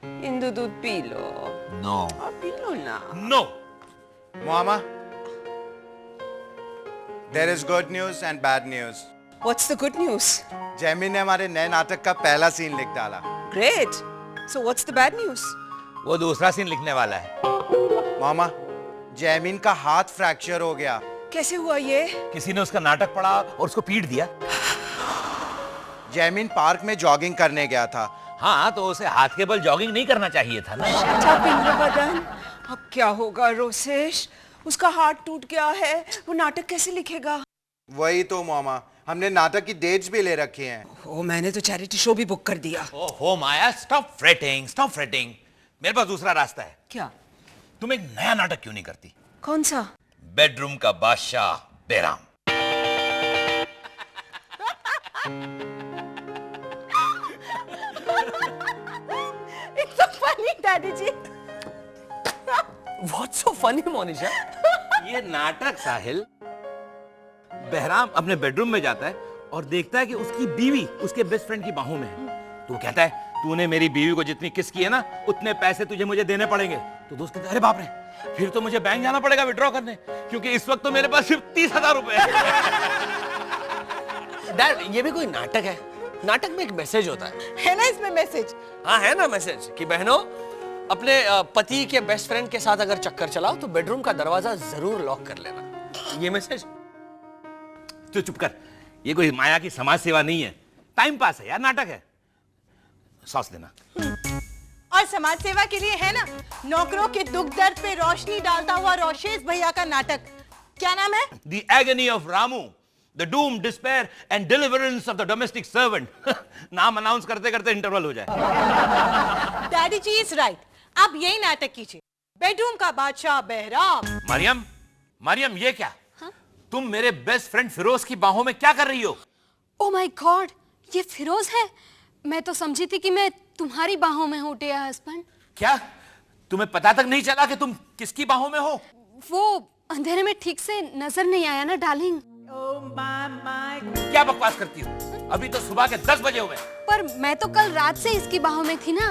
इंदु दूध P low. No. P low ना। No. Mama, there is good news and bad news. What's the good news? Jaimin ने हमारे नए नाटक का पहला सीन लिख डाला। Great. So what's the bad news? वो दूसरा सीन लिखने वाला है। मामा, जैमिन का हाथ फ्रैक्चर हो गया। कैसे हुआ ये? किसी ने उसका नाटक पढ़ा और उसको पीट दिया। जैमिन पार्क में जॉगिंग करने गया था। हाँ, तो उसे हाथ के बल जॉगिंग नहीं करना चाहिए था ना। Shut up, Indravadan. अब क्या होगा रोसेश? उसका हाथ टूट गया है, वो नाटक कैसे लिखेगा? वही तो मामा, हमने नाटक की डेट्स भी ले रखी हैं। मैंने तो चैरिटी शो भी बुक कर दिया। ओहो माया, स्टॉप फ्रेटिंग, स्टॉप फ्रेटिंग। मेरे पास दूसरा रास्ता है। क्या? तुम एक नया नाटक क्यों नहीं करती? कौन सा? बेडरूम का बादशाह बेराम। It's so funny, Daddy ji. What's so funny, Monisha? ये नाटक साहिल, बहराम अपने बेडरूम में जाता है और देखता है कि उसकी बीवी उसके बेस्ट फ्रेंड की बाहों में है। तो वो कहता है, तूने मेरी बीवी को जितनी किस की है ना, उतने पैसे तुझे मुझे देने पड़ेंगे। तो दोस्त कहता है, अरे बाप रे, फिर तो मुझे बैंक जाना पड़ेगा विड्रॉ करने, क्योंकि इस वक्त तो मेरे पास सिर्फ 30,000 रुपए है। डैड, ये भी कोई नाटक है? नाटक में एक मैसेज होता है ना इसमें मैसेज? हाँ, है ना मैसेज कि बहनों, अपने पति के बेस्ट फ्रेंड के साथ अगर चक्कर चलाओ तो बेडरूम का दरवाजा जरूर लॉक कर लेना। ये मैसेज। तो चुप कर, ये कोई माया की समाज सेवा नहीं है, टाइम पास है यार, नाटक है। सॉस देना। और समाज सेवा के लिए है ना, नौकरों के दुख दर्द पे रोशनी डालता हुआ रोशेश भैया का नाटक। क्या नाम है? The agony of Ramu, the doom, despair and deliverance of the domestic servant। नाम अनाउंस करते करते इंटरवल हो जाए। डैडी जी इज राइट, आप यही नाटक कीजिए, बेडरूम का बादशाह बहराम। मरियम, मरियम, ये क्या? तुम मेरे बेस्ट फ्रेंड फिरोज की बाहों में क्या कर रही हो? ओह माय गॉड, ये फिरोज है। मैं तो समझी थी कि मैं तुम्हारी बाहों में हूँ डियर हस्बैंड। क्या तुम्हें पता तक नहीं चला कि तुम किसकी बाहों में हो? वो अंधेरे में ठीक से नजर नहीं आया ना डार्लिंग। क्या बकवास करती हो? अभी तो सुबह के 10 बजे हुए। पर मैं तो कल रात से इसकी बाहों में थी ना।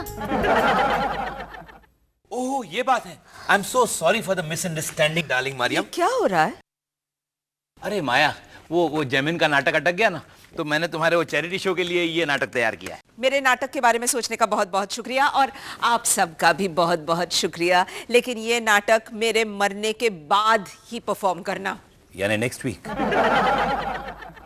ओह, ये बात है। I am so sorry for the misunderstanding darling Mariam. क्या हो रहा है? अरे माया, वो जैमिन का नाटक अटक गया ना, तो मैंने तुम्हारे वो चैरिटी शो के लिए ये नाटक तैयार किया है। मेरे नाटक के बारे में सोचने का बहुत बहुत शुक्रिया, और आप सबका भी बहुत बहुत शुक्रिया। लेकिन ये नाटक मेरे मरने के बाद ही परफॉर्म करना। यानी नेक्स्ट वीक।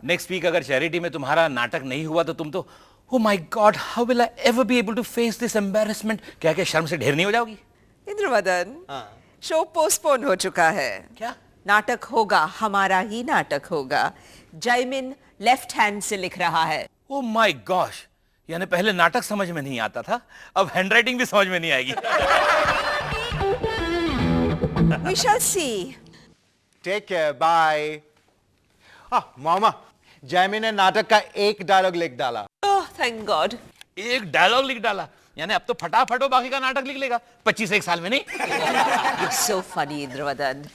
नेक्स्ट वीक अगर चैरिटी में तुम्हारा नाटक नहीं हुआ तो तुम तो, oh my God, how will I ever be able to face this embarrassment? क्या क्या शर्म से ढेर नहीं हो जाओगी? इंद्रवदन, शो पोस्टपोन हो चुका है। क्या? नाटक होगा, हमारा ही नाटक होगा। जैमिन लेफ्ट हैंड से लिख रहा है। ओह माय गॉश, यानी पहले नाटक समझ में नहीं आता था, अब हैंडराइटिंग भी समझ में नहीं आएगी। We shall see. Take care, bye. मामा, जैमिन ने नाटक का एक डायलॉग लिख डाला। Oh, thank God. एक डायलॉग लिख डाला, यानी अब तो फटाफट वो बाकी का नाटक लिख लेगा 25 साल में। नहीं? You're so funny, Indravadan.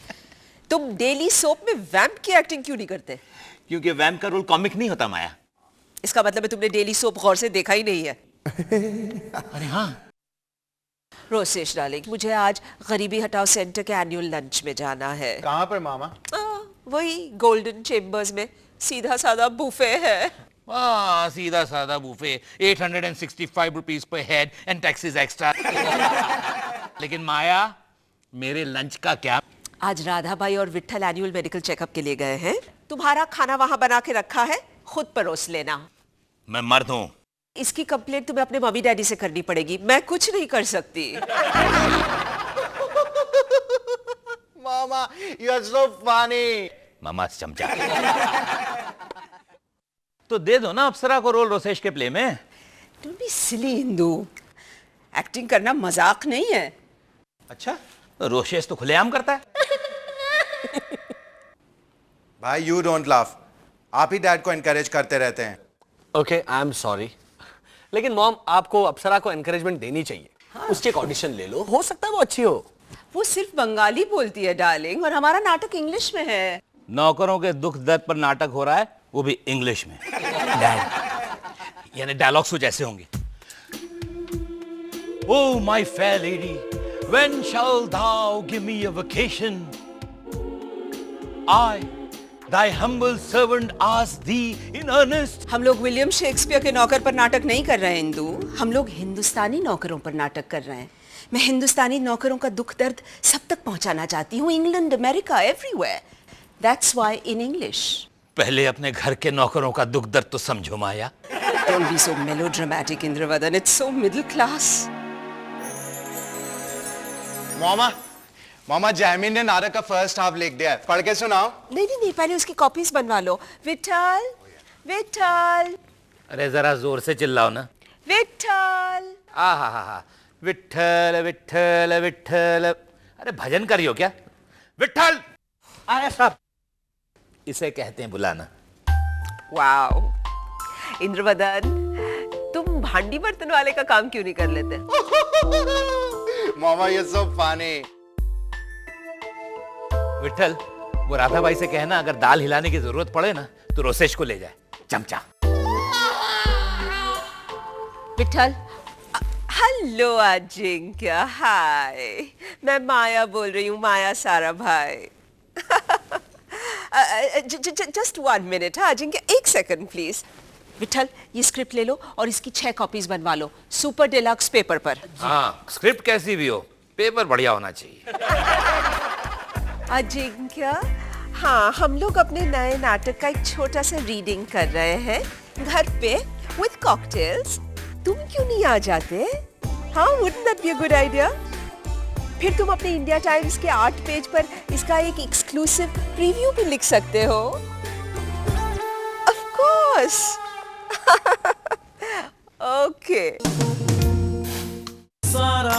तुम डेली सोप में वैम्प की एक्टिंग क्यों नहीं करते? क्योंकि वैम्प का रोल कॉमिक नहीं होता माया। इसका मतलब है तुमने डेली सोप गौर से देखा ही नहीं है। अरे हाँ, रोसेश डार्लिंग, मुझे आज गरीबी हटाओ सेंटर के एनुअल लंच में जाना है। कहाँ पर मामा? वही गोल्डन चेम्बर्स में, सीधा साधा बुफे है। सीधा साधा buffet, 865 rupees per head and taxes extra. लेकिन माया, मेरे लंच का क्या? आज राधा भाई और विट्ठल एनुअल मेडिकल चेकअप के लिए गए हैं। तुम्हारा खाना वहां बना के रखा है, खुद परोस लेना। मैं मर्द हूं। इसकी कंप्लेंट तुम्हें अपने मम्मी डैडी से करनी पड़ेगी, मैं कुछ नहीं कर सकती। मामा, you are so funny. मामा चमचा। तो दे दो ना अप्सरा को रोल रोसेश के प्ले में। Don't be silly, Indu. Acting करना मजाक नहीं है। अच्छा, तो रोसेश तो खुलेआम करता है। भाई, you don't laugh. आप ही डैड को एनकरेज करते रहते हैं। ओके, आई एम सॉरी, लेकिन मॉम, आपको अप्सरा को एनकरेजमेंट देनी चाहिए। उसकी एक ऑडिशन ले लो, हो सकता है वो अच्छी हो। वो सिर्फ बंगाली बोलती है डार्लिंग, और हमारा नाटक इंग्लिश में है। नौकरों के दुख दर्द पर नाटक हो रहा है, वो भी इंग्लिश में। यानी डायलॉग्स कुछ ऐसे होंगे। Oh, my fair lady, when shall thou give me a vacation? I, thy humble servant, ask thee in earnest. हम लोग विलियम शेक्सपियर के नौकर पर नाटक नहीं कर रहे हैं इंदु, हम लोग हिंदुस्तानी नौकरों पर नाटक कर रहे हैं। मैं हिंदुस्तानी नौकरों का दुख दर्द सब तक पहुंचाना चाहती हूँ, England, America, everywhere. That's why in English. पहले अपने घर के नौकरों का दुख दर्द तो समझो माया। Don't be so melodramatic, Indravadan. It's so middle class. मामा जैमिन ने नाटक का फर्स्ट हाफ लिख दिया है, पढ़ के सुनाओ। नहीं, पहले उसकी कॉपीज बनवा लो। विठल, विठल, अरे जरा जोर से चिल्लाओ ना। विठल। हा विठ्ठल विठ्ठल विठ्ठल। अरे भजन करियो क्या? विठ्ठल आया साहब। इसे कहते हैं बुलाना। वाओ, इंद्रवदन, तुम भांडी बर्तन वाले का काम क्यों नहीं कर लेते? मामा ये सब फनी। विठ्ठल, वो राधा बाई से कहना अगर दाल हिलाने की जरूरत पड़े ना तो रोसेश को ले जाए, चमचा। विठल, हेलो अजिंक्य, हाय, मैं माया बोल रही हूँ, माया सारा भाई। जस्ट 1 मिनट, हाँ अजिंक्य, 1 सेकंड प्लीज। विठल, ये स्क्रिप्ट ले लो और इसकी 6 कॉपीज बनवा लो, सुपर डिलक्स पेपर पर। हाँ, स्क्रिप्ट कैसी भी हो, पेपर बढ़िया होना चाहिए। अजिंक्य, हाँ, हम लोग अपने नए नाटक का एक छोटा सा रीडिंग कर रहे हैं घर पे विद कॉकटेल्स। तुम क्यों नहीं आ जाते? हाँ, wouldn't that be a good idea? फिर तुम अपने इंडिया टाइम्स के 8 पेज पर इसका एक एक्सक्लूसिव प्रीव्यू भी लिख सकते हो। Of course. Okay. सारा